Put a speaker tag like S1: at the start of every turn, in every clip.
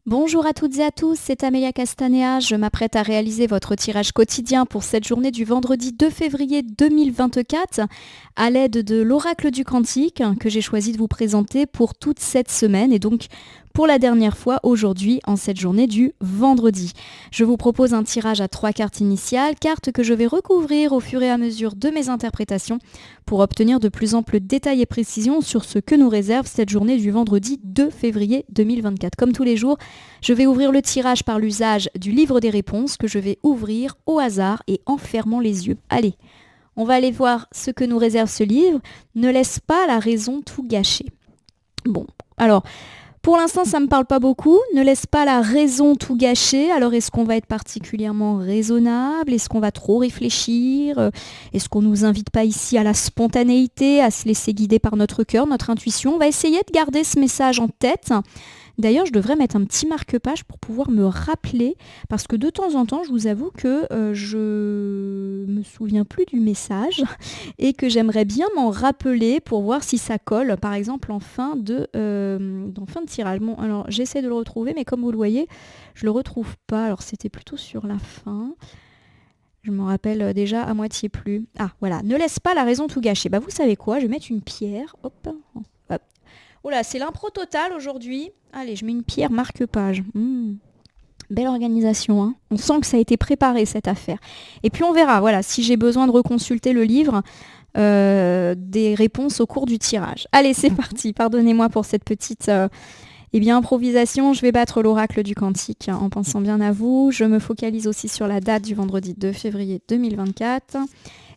S1: Bonjour à toutes et à tous, c'est Amélia Castanea. Je m'apprête à réaliser votre tirage quotidien pour cette journée du vendredi 2 février 2024 à l'aide de l'oracle du Cantique que j'ai choisi de vous présenter pour toute cette semaine et donc pour la dernière fois aujourd'hui en cette journée du vendredi. Je vous propose un tirage à 3 cartes initiales, cartes que je vais recouvrir au fur et à mesure de mes interprétations pour obtenir de plus amples détails et précisions sur ce que nous réserve cette journée du vendredi 2 février 2024. Comme tous les jours, je vais ouvrir le tirage par l'usage du livre des réponses que je vais ouvrir au hasard et en fermant les yeux. Allez, on va aller voir ce que nous réserve ce livre. Ne laisse pas la raison tout gâcher. Bon, alors, pour l'instant, ça ne me parle pas beaucoup. Ne laisse pas la raison tout gâcher. Alors, est-ce qu'on va être particulièrement raisonnable? Est-ce qu'on va trop réfléchir? Est-ce qu'on ne nous invite pas ici à la spontanéité, à se laisser guider par notre cœur, notre intuition? On va essayer de garder ce message en tête. D'ailleurs, je devrais mettre un petit marque-page pour pouvoir me rappeler, parce que de temps en temps, je vous avoue que je me souviens plus du message et que j'aimerais bien m'en rappeler pour voir si ça colle, par exemple en fin de tirage. Bon, alors j'essaie de le retrouver, mais comme vous le voyez, je le retrouve pas. Alors c'était plutôt sur la fin. Je m'en rappelle déjà à moitié plus. Ah, voilà. Ne laisse pas la raison tout gâcher. Bah, vous savez quoi? Je vais mettre une pierre. Hop. Hop. Oh là, c'est l'impro total aujourd'hui. Allez, je mets une pierre marque-page. Belle organisation, hein. On sent que ça a été préparé, cette affaire. Et puis on verra, voilà, si j'ai besoin de reconsulter le livre, des réponses au cours du tirage. Allez, c'est parti. Pardonnez-moi pour cette petite improvisation. Je vais battre l'oracle du Cantique en pensant bien à vous. Je me focalise aussi sur la date du vendredi 2 février 2024.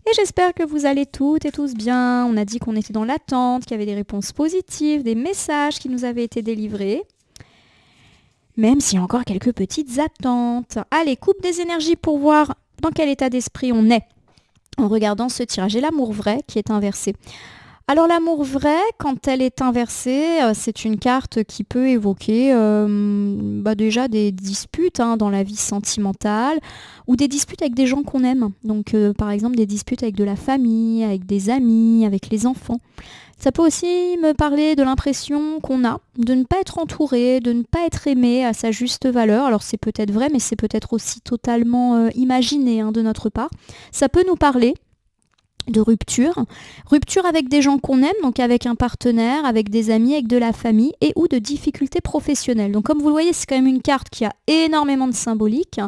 S1: Et j'espère que vous allez toutes et tous bien. On a dit qu'on était dans l'attente, qu'il y avait des réponses positives, des messages qui nous avaient été délivrés. Même s'il y a encore quelques petites attentes. Allez, coupe des énergies pour voir dans quel état d'esprit on est en regardant ce tirage. Et l'amour vrai qui est inversé. Alors l'amour vrai, quand elle est inversée, c'est une carte qui peut évoquer déjà des disputes dans la vie sentimentale ou des disputes avec des gens qu'on aime. Donc par exemple des disputes avec de la famille, avec des amis, avec les enfants. Ça peut aussi me parler de l'impression qu'on a de ne pas être entouré, de ne pas être aimé à sa juste valeur. Alors c'est peut-être vrai, mais c'est peut-être aussi totalement imaginé de notre part. Ça peut nous parler de rupture avec des gens qu'on aime, donc avec un partenaire, avec des amis, avec de la famille et ou de difficultés professionnelles. Donc comme vous le voyez, c'est quand même une carte qui a énormément de symbolique.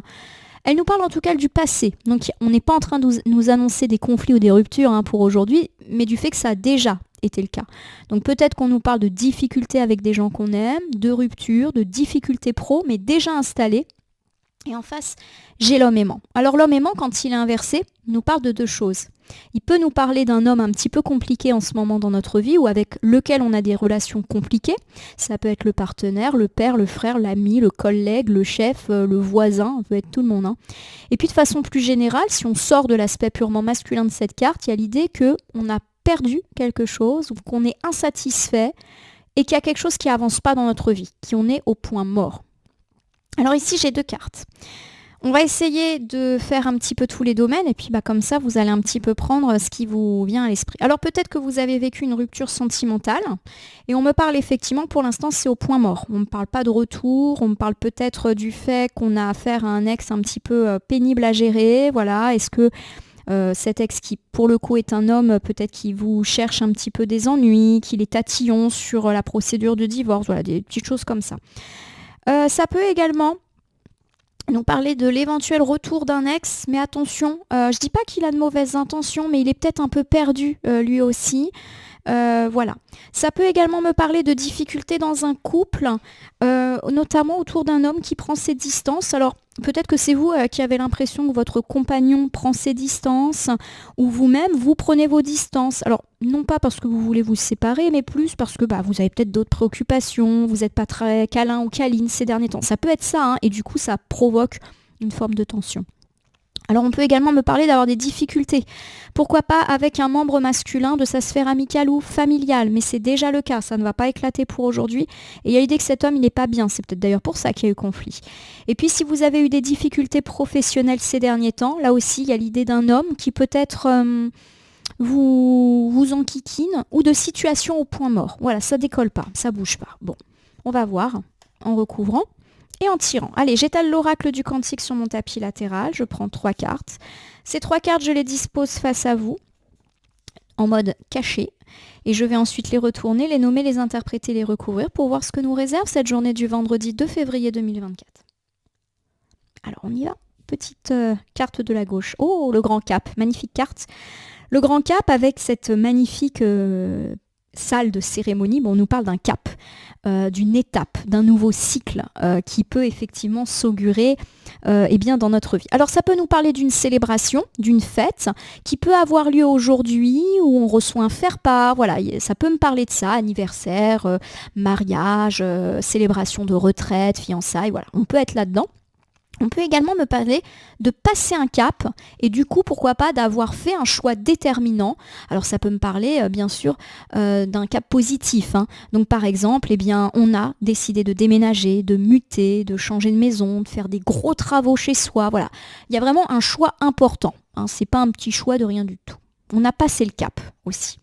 S1: Elle nous parle en tout cas du passé. Donc on n'est pas en train de nous annoncer des conflits ou des ruptures pour aujourd'hui, mais du fait que ça a déjà été le cas. Donc peut-être qu'on nous parle de difficultés avec des gens qu'on aime, de rupture, de difficultés pro, mais déjà installées. Et en face, j'ai l'homme aimant. Alors l'homme aimant, quand il est inversé, nous parle de deux choses. Il peut nous parler d'un homme un petit peu compliqué en ce moment dans notre vie ou avec lequel on a des relations compliquées. Ça peut être le partenaire, le père, le frère, l'ami, le collègue, le chef, le voisin, ça peut être tout le monde. Et puis de façon plus générale, si on sort de l'aspect purement masculin de cette carte, il y a l'idée qu'on a perdu quelque chose ou qu'on est insatisfait et qu'il y a quelque chose qui avance pas dans notre vie, qu'on est au point mort. Alors ici, j'ai deux cartes. On va essayer de faire un petit peu tous les domaines et puis comme ça, vous allez un petit peu prendre ce qui vous vient à l'esprit. Alors peut-être que vous avez vécu une rupture sentimentale et on me parle effectivement, pour l'instant, c'est au point mort. On ne me parle pas de retour, on me parle peut-être du fait qu'on a affaire à un ex un petit peu pénible à gérer. Voilà, est-ce que cet ex qui, pour le coup, est un homme peut-être qui vous cherche un petit peu des ennuis, qu'il est tatillon sur la procédure de divorce, voilà, des petites choses comme ça. Ça peut également nous parler de l'éventuel retour d'un ex, mais attention, je dis pas qu'il a de mauvaises intentions, mais il est peut-être un peu perdu lui aussi. Voilà. Ça peut également me parler de difficultés dans un couple, notamment autour d'un homme qui prend ses distances. Alors peut-être que c'est vous qui avez l'impression que votre compagnon prend ses distances, ou vous-même, vous prenez vos distances. Alors non pas parce que vous voulez vous séparer, mais plus parce que vous avez peut-être d'autres préoccupations, vous n'êtes pas très câlin ou câline ces derniers temps. Ça peut être ça, et du coup ça provoque une forme de tension. Alors on peut également me parler d'avoir des difficultés. Pourquoi pas avec un membre masculin de sa sphère amicale ou familiale, mais c'est déjà le cas, ça ne va pas éclater pour aujourd'hui. Et il y a l'idée que cet homme, il n'est pas bien, c'est peut-être d'ailleurs pour ça qu'il y a eu conflit. Et puis si vous avez eu des difficultés professionnelles ces derniers temps, là aussi il y a l'idée d'un homme qui peut-être vous enquiquine ou de situation au point mort. Voilà, ça décolle pas, ça bouge pas. Bon, on va voir en recouvrant. et en tirant. Allez, j'étale l'oracle du cantique sur mon tapis latéral, je prends 3 cartes. Ces 3 cartes, je les dispose face à vous, en mode caché. Et je vais ensuite les retourner, les nommer, les interpréter, les recouvrir pour voir ce que nous réserve cette journée du vendredi 2 février 2024. Alors on y va. Petite carte de la gauche. Oh, le grand cap, magnifique carte. Le grand cap avec cette magnifique salle de cérémonie, bon, on nous parle d'un cap, d'une étape, d'un nouveau cycle qui peut effectivement s'augurer dans notre vie. Alors ça peut nous parler d'une célébration, d'une fête qui peut avoir lieu aujourd'hui où on reçoit un faire-part, voilà, ça peut me parler de ça, anniversaire, mariage, célébration de retraite, fiançailles, voilà, on peut être là-dedans. On peut également me parler de passer un cap et du coup, pourquoi pas, d'avoir fait un choix déterminant. Alors ça peut me parler, bien sûr, d'un cap positif. Donc par exemple, on a décidé de déménager, de muter, de changer de maison, de faire des gros travaux chez soi. Voilà, il y a vraiment un choix important. C'est pas un petit choix de rien du tout. On a passé le cap aussi.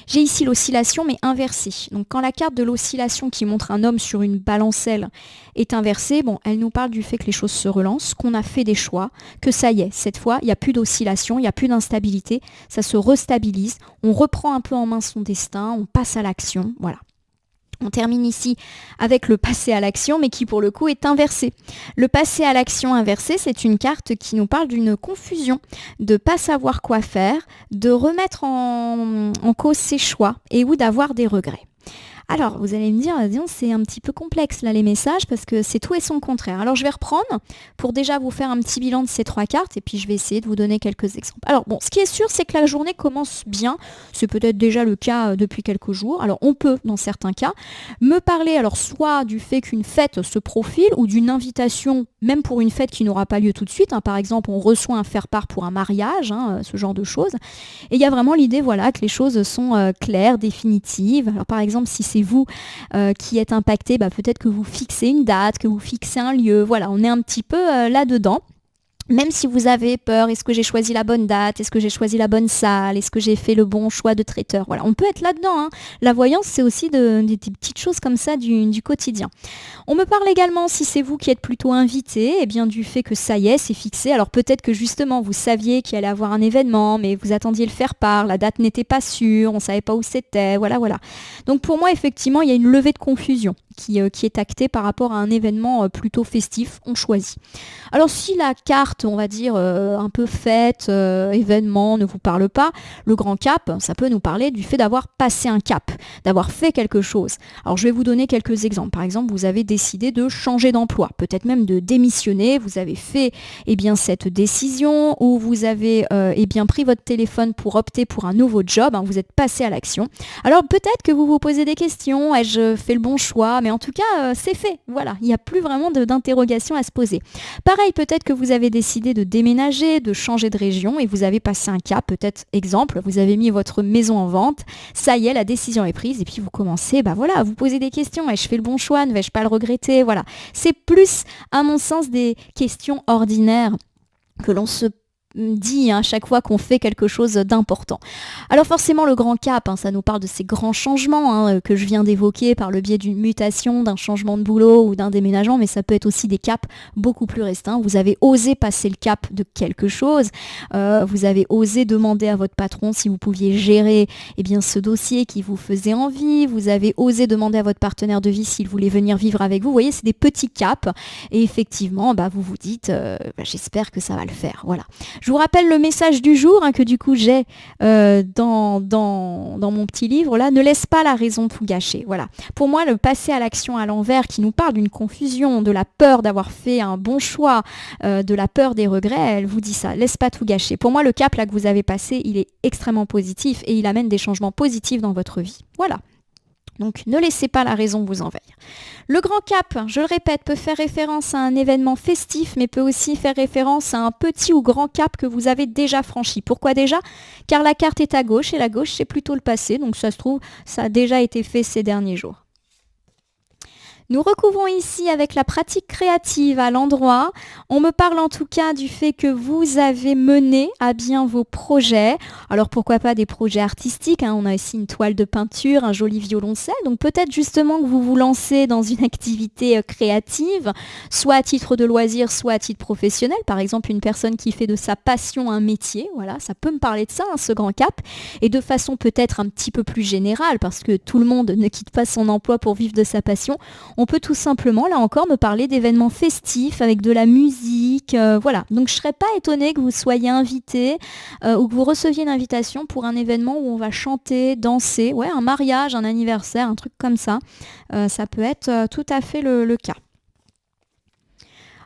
S1: J'ai ici l'oscillation mais inversée. Donc quand la carte de l'oscillation qui montre un homme sur une balancelle est inversée, elle nous parle du fait que les choses se relancent, qu'on a fait des choix, que ça y est, cette fois, il n'y a plus d'oscillation, il n'y a plus d'instabilité, ça se restabilise, on reprend un peu en main son destin, on passe à l'action, voilà. On termine ici avec le passé à l'action, mais qui pour le coup est inversé. Le passé à l'action inversé, c'est une carte qui nous parle d'une confusion, de ne pas savoir quoi faire, de remettre en cause ses choix et ou d'avoir des regrets. Alors, vous allez me dire, c'est un petit peu complexe là les messages parce que c'est tout et son contraire. Alors, je vais reprendre pour déjà vous faire un petit bilan de ces 3 cartes et puis je vais essayer de vous donner quelques exemples. Alors, ce qui est sûr, c'est que la journée commence bien. C'est peut-être déjà le cas depuis quelques jours. Alors, on peut, dans certains cas, me parler alors soit du fait qu'une fête se profile ou d'une invitation, même pour une fête qui n'aura pas lieu tout de suite. Par exemple, on reçoit un faire-part pour un mariage, ce genre de choses. Et il y a vraiment l'idée, voilà, que les choses sont claires, définitives. Alors, par exemple, si c'est vous qui êtes impacté, peut-être que vous fixez une date, que vous fixez un lieu. Voilà, on est un petit peu là-dedans. Même si vous avez peur, est-ce que j'ai choisi la bonne date, est-ce que j'ai choisi la bonne salle, est-ce que j'ai fait le bon choix de traiteur, voilà, on peut être là-dedans. La voyance, c'est aussi des petites choses comme ça du quotidien. On me parle également, si c'est vous qui êtes plutôt invité, du fait que ça y est, c'est fixé. Alors peut-être que justement, vous saviez qu'il allait avoir un événement, mais vous attendiez le faire-part, la date n'était pas sûre, on ne savait pas où c'était, voilà. Donc pour moi, effectivement, il y a une levée de confusion qui est actée par rapport à un événement plutôt festif, on choisit. Alors si la carte, on va dire, un peu fête, événement, ne vous parle pas, le grand cap, ça peut nous parler du fait d'avoir passé un cap, d'avoir fait quelque chose. Alors je vais vous donner quelques exemples. Par exemple, vous avez décidé de changer d'emploi, peut-être même de démissionner, vous avez fait cette décision, ou vous avez pris votre téléphone pour opter pour un nouveau job, vous êtes passé à l'action. Alors peut-être que vous vous posez des questions, ai-je fait le bon choix? Mais en tout cas, c'est fait, voilà, il n'y a plus vraiment d'interrogation à se poser. Pareil, peut-être que vous avez décidé de déménager, de changer de région et vous avez passé un cap, peut-être exemple, vous avez mis votre maison en vente, ça y est, la décision est prise et puis vous commencez, à vous poser des questions, ai-je fait le bon choix, ne vais-je pas le regretter, voilà. C'est plus, à mon sens, des questions ordinaires que l'on se dit à chaque fois qu'on fait quelque chose d'important. Alors forcément le grand cap, ça nous parle de ces grands changements que je viens d'évoquer par le biais d'une mutation, d'un changement de boulot ou d'un déménagement, mais ça peut être aussi des caps beaucoup plus restreints. Vous avez osé passer le cap de quelque chose, vous avez osé demander à votre patron si vous pouviez gérer ce dossier qui vous faisait envie, vous avez osé demander à votre partenaire de vie s'il voulait venir vivre avec vous. Vous voyez, c'est des petits caps et effectivement vous vous dites j'espère que ça va le faire, voilà. Je vous rappelle le message du jour que du coup j'ai dans mon petit livre là, ne laisse pas la raison tout gâcher. Voilà. Pour moi, le passer à l'action à l'envers qui nous parle d'une confusion, de la peur d'avoir fait un bon choix, de la peur des regrets, elle vous dit ça, laisse pas tout gâcher. Pour moi, le cap là que vous avez passé, il est extrêmement positif et il amène des changements positifs dans votre vie. Voilà. Donc ne laissez pas la raison vous envahir. Le grand cap, je le répète, peut faire référence à un événement festif, mais peut aussi faire référence à un petit ou grand cap que vous avez déjà franchi. Pourquoi déjà? Car la carte est à gauche et la gauche c'est plutôt le passé, donc ça se trouve, ça a déjà été fait ces derniers jours. Nous recouvrons ici avec la pratique créative à l'endroit. On me parle en tout cas du fait que vous avez mené à bien vos projets. Alors pourquoi pas des projets artistiques, hein. On a ici une toile de peinture, un joli violoncelle. Donc peut-être justement que vous vous lancez dans une activité créative, soit à titre de loisir, soit à titre professionnel. Par exemple, une personne qui fait de sa passion un métier. Voilà, ça peut me parler de ça, hein, ce grand cap. Et de façon peut-être un petit peu plus générale, parce que tout le monde ne quitte pas son emploi pour vivre de sa passion. On peut tout simplement, là encore, me parler d'événements festifs avec de la musique. Voilà. Donc, je ne serais pas étonnée que vous soyez invité ou que vous receviez une invitation pour un événement où on va chanter, danser. Ouais, un mariage, un anniversaire, un truc comme ça. Ça peut être tout à fait le cas.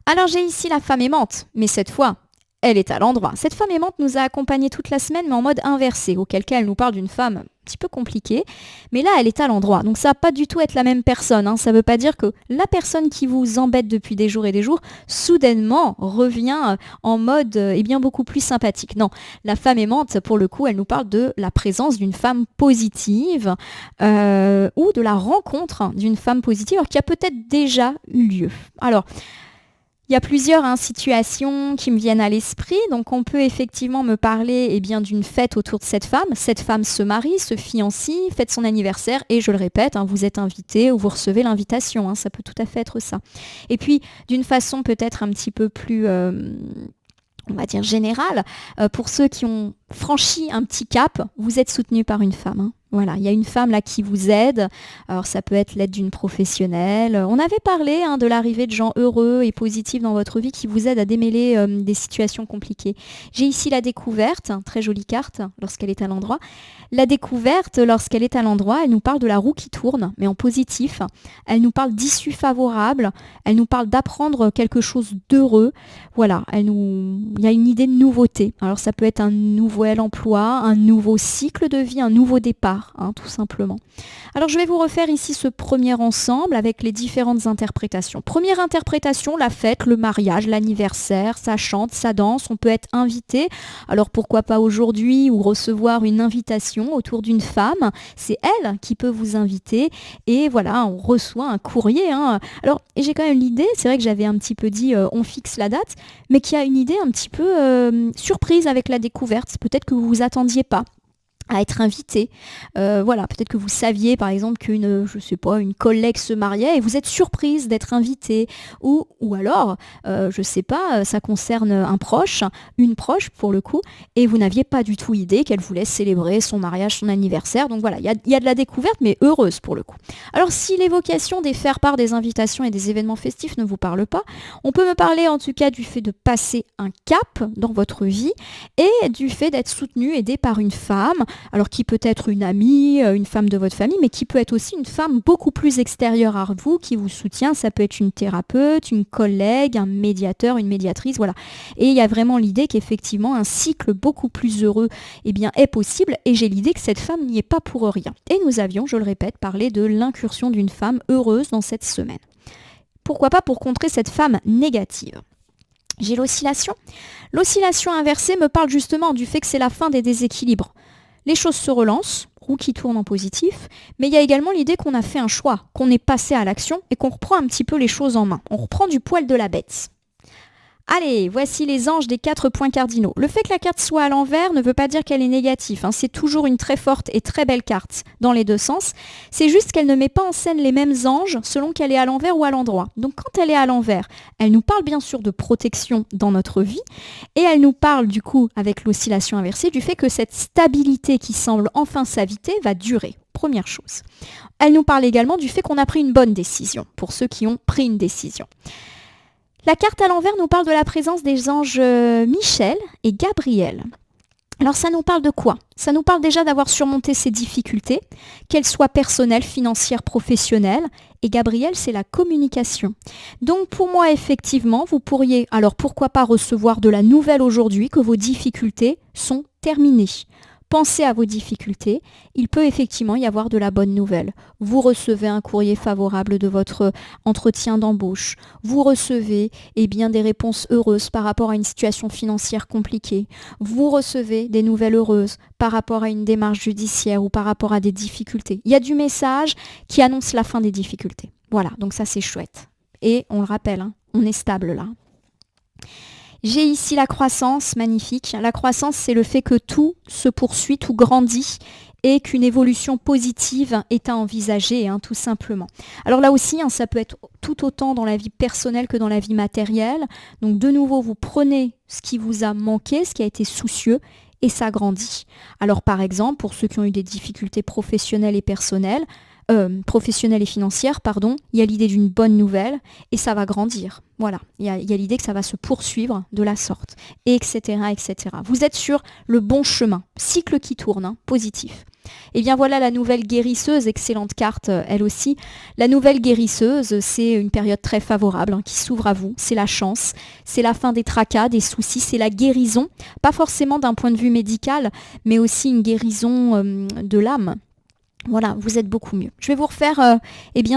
S1: Alors, j'ai ici la femme aimante, mais cette fois, elle est à l'endroit. Cette femme aimante nous a accompagnés toute la semaine, mais en mode inversé, auquel cas elle nous parle d'une femme un petit peu compliquée. Mais là, elle est à l'endroit. Donc ça va pas du tout être la même personne, hein. Ça veut pas dire que la personne qui vous embête depuis des jours et des jours, soudainement revient en mode bien beaucoup plus sympathique. Non, la femme aimante, pour le coup, elle nous parle de la présence d'une femme positive ou de la rencontre d'une femme positive, alors qui a peut-être déjà eu lieu. Alors, il y a plusieurs situations qui me viennent à l'esprit. Donc, on peut effectivement me parler d'une fête autour de cette femme. Cette femme se marie, se fiancie, fête son anniversaire et je le répète, vous êtes invité ou vous recevez l'invitation. Ça peut tout à fait être ça. Et puis, d'une façon peut-être un petit peu plus... on va dire générale, pour ceux qui ont franchi un petit cap, vous êtes soutenu par une femme. Voilà, il y a une femme là qui vous aide. Alors ça peut être l'aide d'une professionnelle. On avait parlé de l'arrivée de gens heureux et positifs dans votre vie qui vous aident à démêler des situations compliquées. J'ai ici la découverte, très jolie carte lorsqu'elle est à l'endroit. La découverte, lorsqu'elle est à l'endroit, elle nous parle de la roue qui tourne, mais en positif. Elle nous parle d'issues favorables. Elle nous parle d'apprendre quelque chose d'heureux. Voilà, il y a une idée de nouveauté. Alors ça peut être un nouvel emploi, un nouveau cycle de vie, un nouveau départ. Tout simplement. Alors je vais vous refaire ici ce premier ensemble avec les différentes interprétations. Première interprétation, la fête, le mariage, l'anniversaire, ça chante, ça danse, on peut être invité. Alors pourquoi pas aujourd'hui ou recevoir une invitation autour d'une femme, c'est elle qui peut vous inviter et voilà, on reçoit un courrier. Alors j'ai quand même l'idée, c'est vrai que j'avais un petit peu dit on fixe la date, mais qu'il y a une idée un petit peu surprise avec la découverte, peut-être que vous vous attendiez pas à être invité. Voilà, peut-être que vous saviez par exemple qu'une, je sais pas, une collègue se mariait et vous êtes surprise d'être invité. Ou alors, je sais pas, ça concerne un proche, une proche pour le coup, et vous n'aviez pas du tout idée qu'elle voulait célébrer son mariage, son anniversaire. Donc voilà, il y a de la découverte, mais heureuse pour le coup. Alors si l'évocation des faire-part des invitations et des événements festifs ne vous parle pas, on peut me parler en tout cas du fait de passer un cap dans votre vie et du fait d'être soutenu, aidé par une femme. Alors qui peut être une amie, une femme de votre famille, mais qui peut être aussi une femme beaucoup plus extérieure à vous, qui vous soutient. Ça peut être une thérapeute, une collègue, un médiateur, une médiatrice, voilà. Et il y a vraiment l'idée qu'effectivement un cycle beaucoup plus heureux est possible. Et j'ai l'idée que cette femme n'y est pas pour rien. Et nous avions, je le répète, parlé de l'incursion d'une femme heureuse dans cette semaine. Pourquoi pas pour contrer cette femme négative ? J'ai l'oscillation. L'oscillation inversée me parle justement du fait que c'est la fin des déséquilibres. Les choses se relancent, roue qui tourne en positif, mais il y a également l'idée qu'on a fait un choix, qu'on est passé à l'action et qu'on reprend un petit peu les choses en main. On reprend du poil de la bête. Allez, voici les anges des 4 points cardinaux. Le fait que la carte soit à l'envers ne veut pas dire qu'elle est négative. C'est toujours une très forte et très belle carte dans les deux sens. C'est juste qu'elle ne met pas en scène les mêmes anges selon qu'elle est à l'envers ou à l'endroit. Donc quand elle est à l'envers, elle nous parle bien sûr de protection dans notre vie et elle nous parle du coup, avec l'oscillation inversée, du fait que cette stabilité qui semble enfin s'inviter va durer. Première chose. Elle nous parle également du fait qu'on a pris une bonne décision, pour ceux qui ont pris une décision. La carte à l'envers nous parle de la présence des anges Michel et Gabriel. Alors ça nous parle de quoi ? Ça nous parle déjà d'avoir surmonté ces difficultés, qu'elles soient personnelles, financières, professionnelles. Et Gabriel, c'est la communication. Donc pour moi, effectivement, vous pourriez, alors pourquoi pas recevoir de la nouvelle aujourd'hui que vos difficultés sont terminées. Pensez à vos difficultés, il peut effectivement y avoir de la bonne nouvelle. Vous recevez un courrier favorable de votre entretien d'embauche. Vous recevez des réponses heureuses par rapport à une situation financière compliquée. Vous recevez des nouvelles heureuses par rapport à une démarche judiciaire ou par rapport à des difficultés. Il y a du message qui annonce la fin des difficultés. Voilà, donc ça c'est chouette. Et on le rappelle, hein, on est stable là. J'ai ici la croissance, magnifique. La croissance, c'est le fait que tout se poursuit, tout grandit et qu'une évolution positive est à envisager, hein, tout simplement. Alors là aussi, hein, ça peut être tout autant dans la vie personnelle que dans la vie matérielle. Donc de nouveau, vous prenez ce qui vous a manqué, ce qui a été soucieux, et ça grandit. Alors par exemple, pour ceux qui ont eu des difficultés professionnelles et personnelles, professionnelle et financière, pardon, il y a l'idée d'une bonne nouvelle et ça va grandir. Voilà, il y a l'idée que ça va se poursuivre de la sorte, etc., etc. Vous êtes sur le bon chemin, cycle qui tourne, hein, positif. Et bien voilà la nouvelle guérisseuse, excellente carte elle aussi. La nouvelle guérisseuse, c'est une période très favorable, hein, qui s'ouvre à vous, c'est la chance, c'est la fin des tracas, des soucis, c'est la guérison, pas forcément d'un point de vue médical, mais aussi une guérison de l'âme. Voilà, vous êtes beaucoup mieux. Je vais vous refaire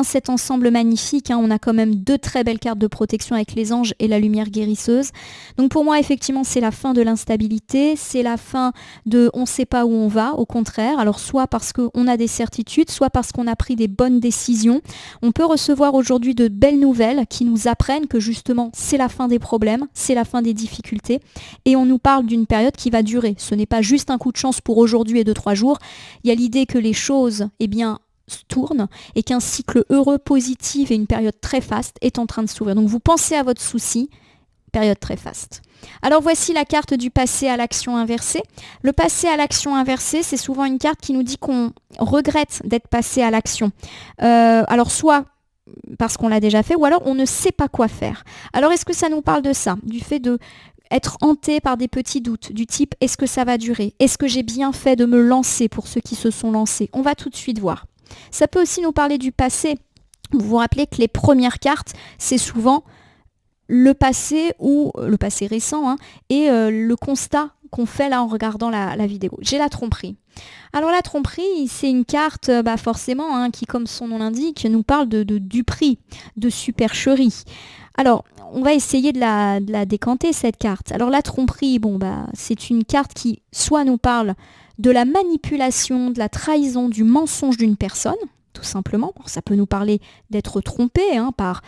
S1: cet ensemble magnifique, hein. On a quand même 2 très belles cartes de protection avec les anges et la lumière guérisseuse. Donc pour moi, effectivement, c'est la fin de l'instabilité, c'est la fin de on ne sait pas où on va, au contraire. Alors soit parce qu'on a des certitudes, soit parce qu'on a pris des bonnes décisions. On peut recevoir aujourd'hui de belles nouvelles qui nous apprennent que justement, c'est la fin des problèmes, c'est la fin des difficultés. Et on nous parle d'une période qui va durer. Ce n'est pas juste un coup de chance pour aujourd'hui et 2-3 jours. Il y a l'idée que les choses tourne et qu'un cycle heureux, positif et une période très faste est en train de s'ouvrir. Donc vous pensez à votre souci, période très faste. Alors voici la carte du passé à l'action inversée. Le passé à l'action inversée, c'est souvent une carte qui nous dit qu'on regrette d'être passé à l'action. Alors soit parce qu'on l'a déjà fait ou alors on ne sait pas quoi faire. Alors est-ce que ça nous parle de ça, du fait de être hanté par des petits doutes du type est-ce que ça va durer? Est-ce que j'ai bien fait de me lancer pour ceux qui se sont lancés? On va tout de suite voir. Ça peut aussi nous parler du passé. Vous vous rappelez que les premières cartes, c'est souvent le passé ou le passé récent, hein, et le constat qu'on fait là en regardant la vidéo. J'ai la tromperie. Alors la tromperie, c'est une carte forcément, hein, qui, comme son nom l'indique, nous parle de duperie, de supercherie. Alors, on va essayer de la décanter, cette carte. Alors la tromperie, c'est une carte qui soit nous parle de la manipulation, de la trahison, du mensonge d'une personne, tout simplement. Ça peut nous parler d'être trompé, hein, par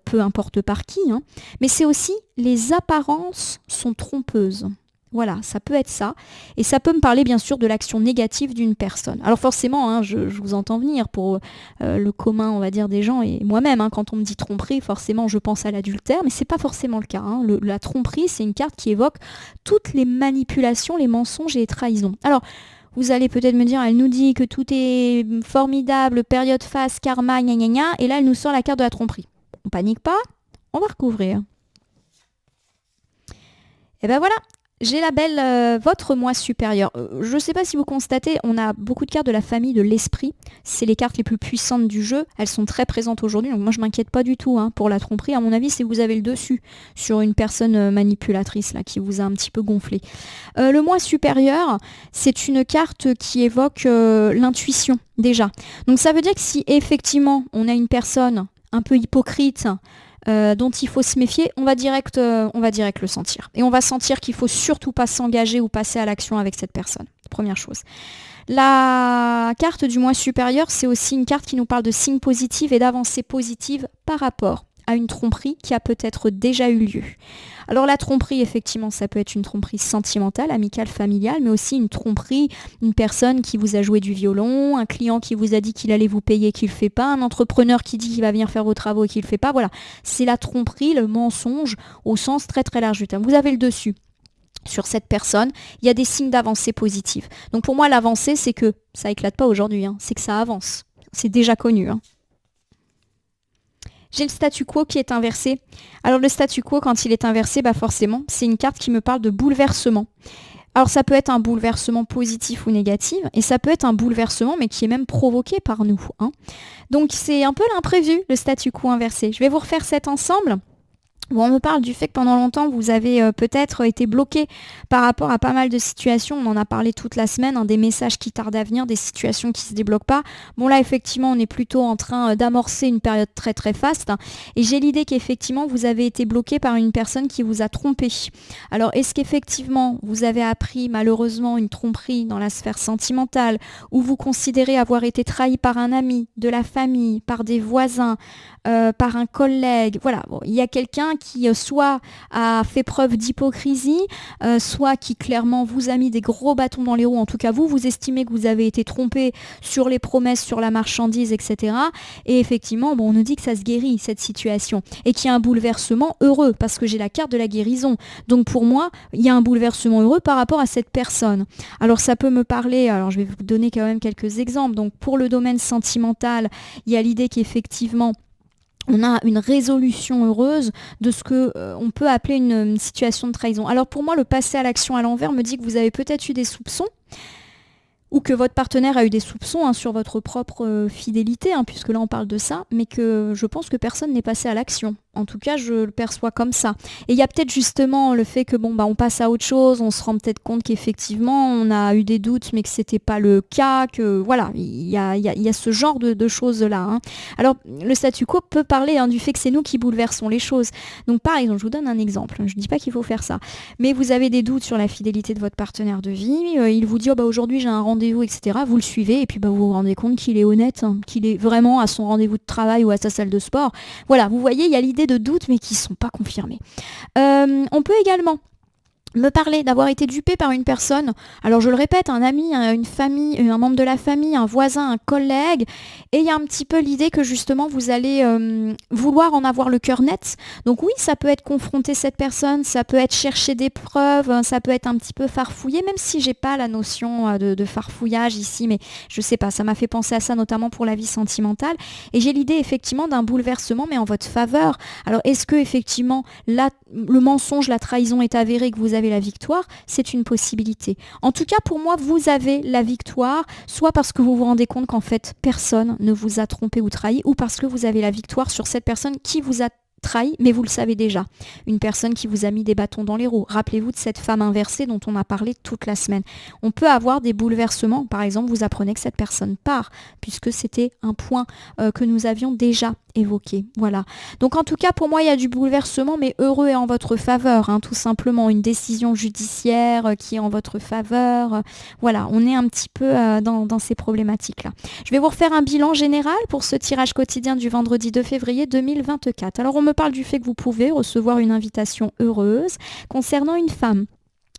S1: peu importe par qui, hein. Mais c'est aussi les apparences sont trompeuses. Voilà, ça peut être ça. Et ça peut me parler bien sûr de l'action négative d'une personne. Alors forcément, hein, je vous entends venir pour le commun, on va dire, des gens et moi-même. Hein, quand on me dit tromperie, forcément, je pense à l'adultère, mais c'est pas forcément le cas. Hein. La tromperie, c'est une carte qui évoque toutes les manipulations, les mensonges et les trahisons. Alors, vous allez peut-être me dire, elle nous dit que tout est formidable, période face, karma, gna gna gna, et là, elle nous sort la carte de la tromperie. On panique pas, on va recouvrir. Et ben voilà. J'ai la belle votre moi supérieur. Je ne sais pas si vous constatez, on a beaucoup de cartes de la famille de l'esprit. C'est les cartes les plus puissantes du jeu. Elles sont très présentes aujourd'hui. Donc moi, je ne m'inquiète pas du tout, hein, pour la tromperie. À mon avis, c'est que vous avez le dessus sur une personne manipulatrice là, qui vous a un petit peu gonflé. Le moi supérieur, c'est une carte qui évoque l'intuition déjà. Donc ça veut dire que si effectivement, on a une personne un peu hypocrite, dont il faut se méfier, on va direct le sentir. Et on va sentir qu'il ne faut surtout pas s'engager ou passer à l'action avec cette personne. Première chose. La carte du moi supérieur, c'est aussi une carte qui nous parle de signes positifs et d'avancées positives par rapport à une tromperie qui a peut-être déjà eu lieu. Alors la tromperie, effectivement, ça peut être une tromperie sentimentale, amicale, familiale, mais aussi une tromperie, une personne qui vous a joué du violon, un client qui vous a dit qu'il allait vous payer et qu'il ne le fait pas, un entrepreneur qui dit qu'il va venir faire vos travaux et qu'il ne le fait pas. Voilà, c'est la tromperie, le mensonge au sens très très large du terme. Vous avez le dessus. Sur cette personne, il y a des signes d'avancée positive. Donc pour moi, l'avancée, c'est que ça éclate pas aujourd'hui, hein, c'est que ça avance. C'est déjà connu, hein. J'ai le statu quo qui est inversé. Alors le statu quo, quand il est inversé, forcément, c'est une carte qui me parle de bouleversement. Alors ça peut être un bouleversement positif ou négatif, et ça peut être un bouleversement, mais qui est même provoqué par nous, hein. Donc c'est un peu l'imprévu, le statu quo inversé. Je vais vous refaire cet ensemble. Bon, on me parle du fait que pendant longtemps, vous avez peut-être été bloqué par rapport à pas mal de situations. On en a parlé toute la semaine, hein, des messages qui tardent à venir, des situations qui ne se débloquent pas. Bon, là, effectivement, on est plutôt en train d'amorcer une période très très faste, hein. Et j'ai l'idée qu'effectivement, vous avez été bloqué par une personne qui vous a trompé. Alors, est-ce qu'effectivement, vous avez appris malheureusement une tromperie dans la sphère sentimentale, ou vous considérez avoir été trahi par un ami, de la famille, par des voisins, par un collègue? Voilà, bon, il y a quelqu'un qui soit a fait preuve d'hypocrisie, soit qui clairement vous a mis des gros bâtons dans les roues. En tout cas, vous estimez que vous avez été trompé sur les promesses, sur la marchandise, etc. Et effectivement, bon, on nous dit que ça se guérit, cette situation, et qu'il y a un bouleversement heureux, parce que j'ai la carte de la guérison. Donc pour moi, il y a un bouleversement heureux par rapport à cette personne. Alors ça peut me parler, alors je vais vous donner quand même quelques exemples. Donc pour le domaine sentimental, il y a l'idée qu'effectivement, on a une résolution heureuse de ce que on peut appeler une situation de trahison. Alors pour moi, le passer à l'action à l'envers me dit que vous avez peut-être eu des soupçons, ou que votre partenaire a eu des soupçons, hein, sur votre propre fidélité, hein, puisque là on parle de ça, mais que je pense que personne n'est passé à l'action. En tout cas, je le perçois comme ça. Et il y a peut-être justement le fait que bon, bah, on passe à autre chose, on se rend peut-être compte qu'effectivement on a eu des doutes, mais que c'était pas le cas, que voilà, il y a ce genre de choses-là, hein. Alors, le statu quo peut parler, hein, du fait que c'est nous qui bouleversons les choses. Donc par exemple, je vous donne un exemple, je ne dis pas qu'il faut faire ça, mais vous avez des doutes sur la fidélité de votre partenaire de vie, il vous dit oh, bah, aujourd'hui j'ai un rendez-vous, etc. Vous le suivez et puis bah, vous vous rendez compte qu'il est honnête, hein, qu'il est vraiment à son rendez-vous de travail ou à sa salle de sport. Voilà, vous voyez, il y a l'idée de doutes mais qui ne sont pas confirmés. On peut également me parler d'avoir été dupé par une personne, alors je le répète, un ami, une famille, un membre de la famille, un voisin, un collègue, et il y a un petit peu l'idée que justement vous allez vouloir en avoir le cœur net. Donc oui, ça peut être confronter cette personne, ça peut être chercher des preuves, ça peut être un petit peu farfouiller, même si j'ai pas la notion de farfouillage ici, mais je sais pas, ça m'a fait penser à ça notamment pour la vie sentimentale, et j'ai l'idée effectivement d'un bouleversement mais en votre faveur. Alors est-ce que effectivement là, le mensonge, la trahison est avérée, que vous avez la victoire? C'est une possibilité. En tout cas, pour moi, vous avez la victoire, soit parce que vous vous rendez compte qu'en fait, personne ne vous a trompé ou trahi, ou parce que vous avez la victoire sur cette personne qui vous a trahi, mais vous le savez déjà. Une personne qui vous a mis des bâtons dans les roues. Rappelez-vous de cette femme inversée dont on a parlé toute la semaine. On peut avoir des bouleversements. Par exemple, vous apprenez que cette personne part, puisque c'était un point que nous avions déjà évoqué. Voilà. Donc en tout cas, pour moi, il y a du bouleversement, mais heureux et en votre faveur, hein, tout simplement. Une décision judiciaire qui est en votre faveur. Voilà, on est un petit peu dans ces problématiques-là. Je vais vous refaire un bilan général pour ce tirage quotidien du vendredi 2 février 2024. Alors on me parle du fait que vous pouvez recevoir une invitation heureuse concernant une femme.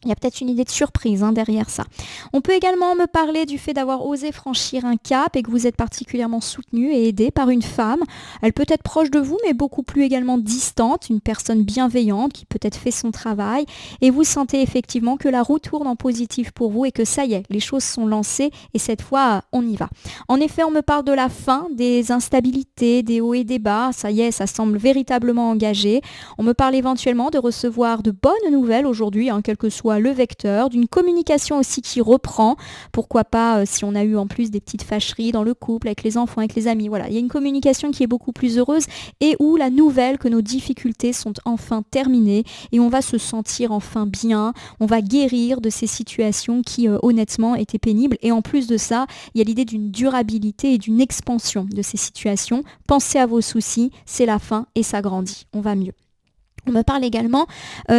S1: Il y a peut-être une idée de surprise, hein, derrière ça. On peut également me parler du fait d'avoir osé franchir un cap et que vous êtes particulièrement soutenu et aidé par une femme. Elle peut être proche de vous, mais beaucoup plus également distante, une personne bienveillante qui peut-être fait son travail. Et vous sentez effectivement que la roue tourne en positif pour vous et que ça y est, les choses sont lancées et cette fois, on y va. En effet, on me parle de la fin, des instabilités, des hauts et des bas. Ça y est, ça semble véritablement engagé. On me parle éventuellement de recevoir de bonnes nouvelles aujourd'hui, hein, quel que soit le vecteur, d'une communication aussi qui reprend, pourquoi pas si on a eu en plus des petites fâcheries dans le couple, avec les enfants, avec les amis, voilà, il y a une communication qui est beaucoup plus heureuse et où la nouvelle que nos difficultés sont enfin terminées et on va se sentir enfin bien, on va guérir de ces situations qui honnêtement étaient pénibles et en plus de ça, il y a l'idée d'une durabilité et d'une expansion de ces situations. Pensez à vos soucis, c'est la fin et ça grandit, on va mieux. On me parle également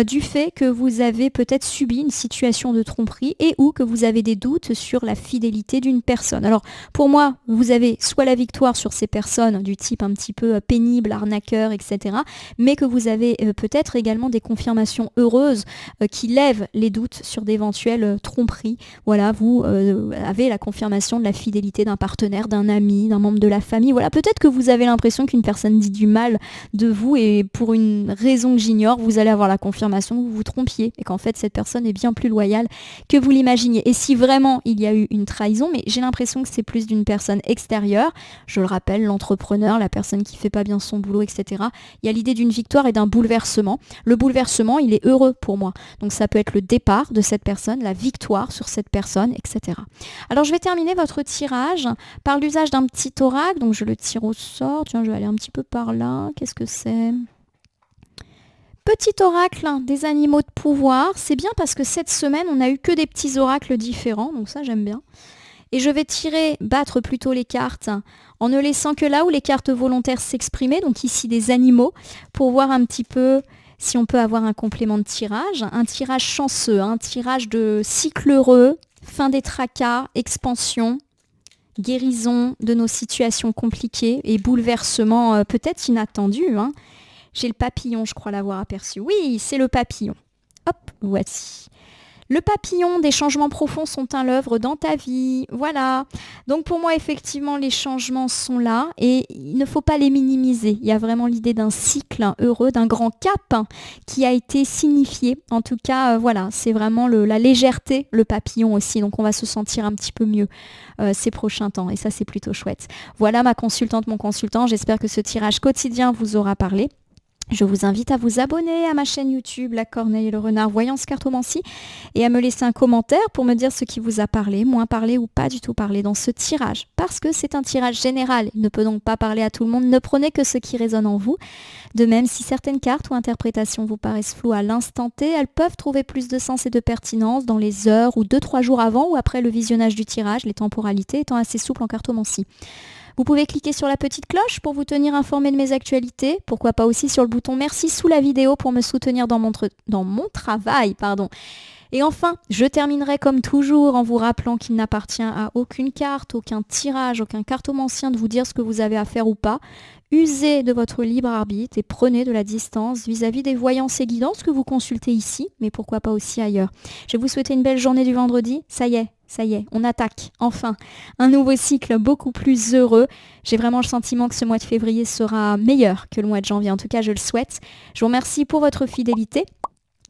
S1: du fait que vous avez peut-être subi une situation de tromperie et ou que vous avez des doutes sur la fidélité d'une personne. Alors pour moi, vous avez soit la victoire sur ces personnes du type un petit peu pénible, arnaqueur, etc. Mais que vous avez peut-être également des confirmations heureuses qui lèvent les doutes sur d'éventuelles tromperies. Voilà, vous avez la confirmation de la fidélité d'un partenaire, d'un ami, d'un membre de la famille. Voilà, peut-être que vous avez l'impression qu'une personne dit du mal de vous et pour une raison que j'ignore, vous allez avoir la confirmation que vous vous trompiez et qu'en fait cette personne est bien plus loyale que vous l'imaginiez. Et si vraiment il y a eu une trahison, mais j'ai l'impression que c'est plus d'une personne extérieure, je le rappelle, l'entrepreneur, la personne qui fait pas bien son boulot, etc. Il y a l'idée d'une victoire et d'un bouleversement. Le bouleversement, il est heureux pour moi. Donc ça peut être le départ de cette personne, la victoire sur cette personne, etc. Alors je vais terminer votre tirage par l'usage d'un petit oracle. Donc je le tire au sort. Tiens, je vais aller un petit peu par là. Qu'est-ce que c'est ? Petit oracle des animaux de pouvoir. C'est bien parce que cette semaine, on n'a eu que des petits oracles différents, donc ça j'aime bien. Et je vais battre plutôt les cartes en ne laissant que là où les cartes volontaires s'exprimer, donc ici des animaux, pour voir un petit peu si on peut avoir un complément de tirage. Un tirage chanceux, un tirage de cycle heureux, fin des tracas, expansion, guérison de nos situations compliquées et bouleversements peut-être inattendus. J'ai le papillon, je crois l'avoir aperçu. Oui, c'est le papillon. Hop, voici. Le papillon, des changements profonds sont à l'œuvre dans ta vie. Voilà. Donc pour moi, effectivement, les changements sont là et il ne faut pas les minimiser. Il y a vraiment l'idée d'un cycle heureux, d'un grand cap qui a été signifié. En tout cas, voilà, c'est vraiment la légèreté, le papillon aussi. Donc on va se sentir un petit peu mieux ces prochains temps et ça, c'est plutôt chouette. Voilà ma consultante, mon consultant. J'espère que ce tirage quotidien vous aura parlé. Je vous invite à vous abonner à ma chaîne YouTube, La Corneille et le Renard Voyance Cartomancie, et à me laisser un commentaire pour me dire ce qui vous a parlé, moins parlé ou pas du tout parlé dans ce tirage. Parce que c'est un tirage général, il ne peut donc pas parler à tout le monde, ne prenez que ce qui résonne en vous. De même, si certaines cartes ou interprétations vous paraissent floues à l'instant T, elles peuvent trouver plus de sens et de pertinence dans les heures ou 2-3 jours avant ou après le visionnage du tirage, les temporalités étant assez souples en cartomancie. Vous pouvez cliquer sur la petite cloche pour vous tenir informé de mes actualités. Pourquoi pas aussi sur le bouton merci sous la vidéo pour me soutenir dans mon travail. Et enfin, je terminerai comme toujours en vous rappelant qu'il n'appartient à aucune carte, aucun tirage, aucun cartomancien de vous dire ce que vous avez à faire ou pas. Usez de votre libre arbitre et prenez de la distance vis-à-vis des voyances et guidances que vous consultez ici, mais pourquoi pas aussi ailleurs. Je vais vous souhaiter une belle journée du vendredi. Ça y est, on attaque, enfin, un nouveau cycle beaucoup plus heureux. J'ai vraiment le sentiment que ce mois de février sera meilleur que le mois de janvier, en tout cas je le souhaite. Je vous remercie pour votre fidélité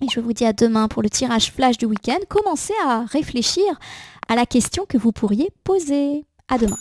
S1: et je vous dis à demain pour le tirage flash du week-end. Commencez à réfléchir à la question que vous pourriez poser. À demain.